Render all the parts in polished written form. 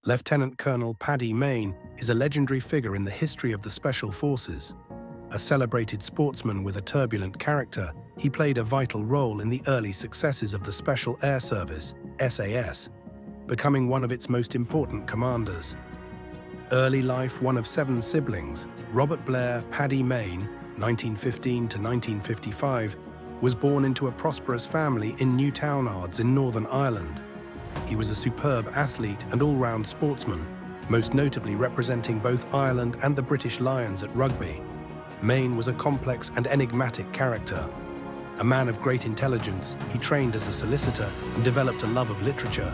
Lieutenant Colonel Paddy Mayne is a legendary figure in the history of the Special Forces. A celebrated sportsman with a turbulent character, he played a vital role in the early successes of the Special Air Service, SAS, becoming one of its most important commanders. Early life: one of 7 siblings, Robert Blair Paddy Mayne, 1915 to 1955, was born into a prosperous family in Newtownards in Northern Ireland. He was a superb athlete and all-round sportsman, most notably representing both Ireland and the British Lions at rugby. Mayne was a complex and enigmatic character. A man of great intelligence, he trained as a solicitor and developed a love of literature.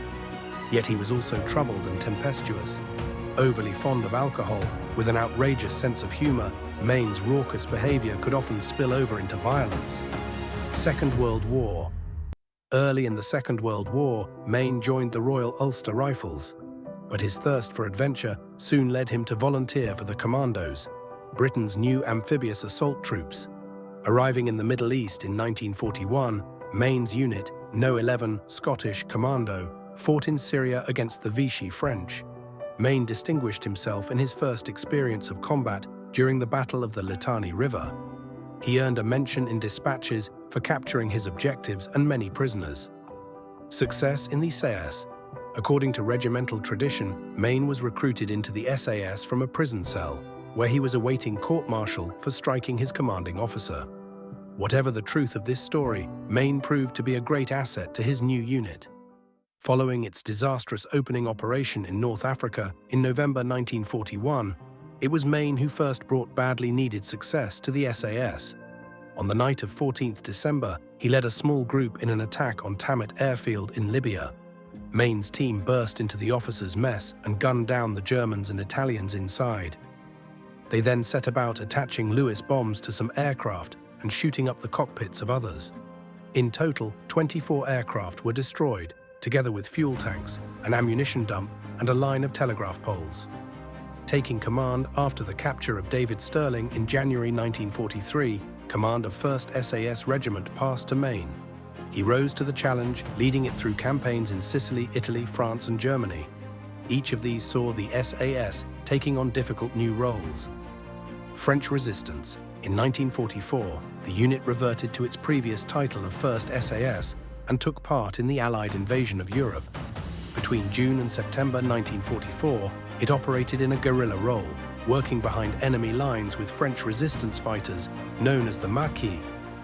Yet he was also troubled and tempestuous. Overly fond of alcohol, with an outrageous sense of humor, Mayne's raucous behavior could often spill over into violence. Second World War. Early in the Second World War, Mayne joined the Royal Ulster Rifles, but his thirst for adventure soon led him to volunteer for the Commandos, Britain's new amphibious assault troops. Arriving in the Middle East in 1941, Mayne's unit, No. 11 Scottish Commando, fought in Syria against the Vichy French. Mayne distinguished himself in his first experience of combat during the Battle of the Litani River. He earned a mention in dispatches for capturing his objectives and many prisoners. Success in the SAS. According to regimental tradition, Mayne was recruited into the SAS from a prison cell, where he was awaiting court-martial for striking his commanding officer. Whatever the truth of this story, Mayne proved to be a great asset to his new unit. Following its disastrous opening operation in North Africa in November 1941, it was Mayne who first brought badly needed success to the SAS. On the night of 14th December, he led a small group in an attack on Tamat airfield in Libya. Mayne's team burst into the officers' mess and gunned down the Germans and Italians inside. They then set about attaching Lewis bombs to some aircraft and shooting up the cockpits of others. In total, 24 aircraft were destroyed, together with fuel tanks, an ammunition dump, and a line of telegraph poles. Taking command after the capture of David Stirling in January 1943, command of 1st SAS Regiment passed to Mayne. He rose to the challenge, leading it through campaigns in Sicily, Italy, France, and Germany. Each of these saw the SAS taking on difficult new roles. French resistance. In 1944, the unit reverted to its previous title of 1st SAS and took part in the Allied invasion of Europe. Between June and September 1944, it operated in a guerrilla role, working behind enemy lines with French resistance fighters, known as the Maquis,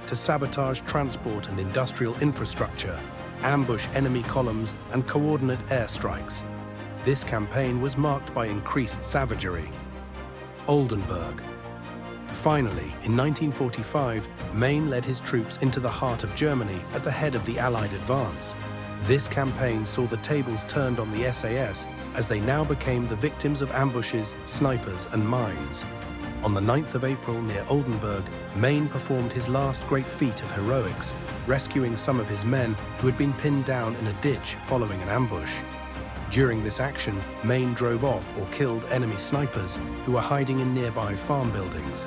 to sabotage transport and industrial infrastructure, ambush enemy columns, and coordinate airstrikes. This campaign was marked by increased savagery. Oldenburg. Finally, in 1945, Mayne led his troops into the heart of Germany at the head of the Allied advance. This campaign saw the tables turned on the SAS as they now became the victims of ambushes, snipers, and mines. On the 9th of April near Oldenburg, Mayne performed his last great feat of heroics, rescuing some of his men who had been pinned down in a ditch following an ambush. During this action, Mayne drove off or killed enemy snipers who were hiding in nearby farm buildings.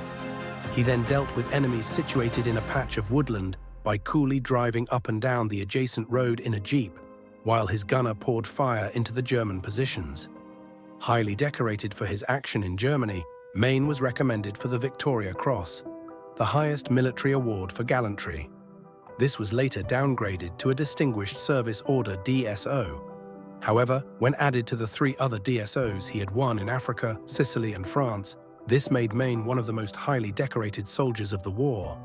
He then dealt with enemies situated in a patch of woodland by coolly driving up and down the adjacent road in a jeep, while his gunner poured fire into the German positions. Highly decorated for his action in Germany, Mayne was recommended for the Victoria Cross, the highest military award for gallantry. This was later downgraded to a Distinguished Service Order DSO. However, when added to the 3 other DSOs he had won in Africa, Sicily, and France, this made Mayne one of the most highly decorated soldiers of the war.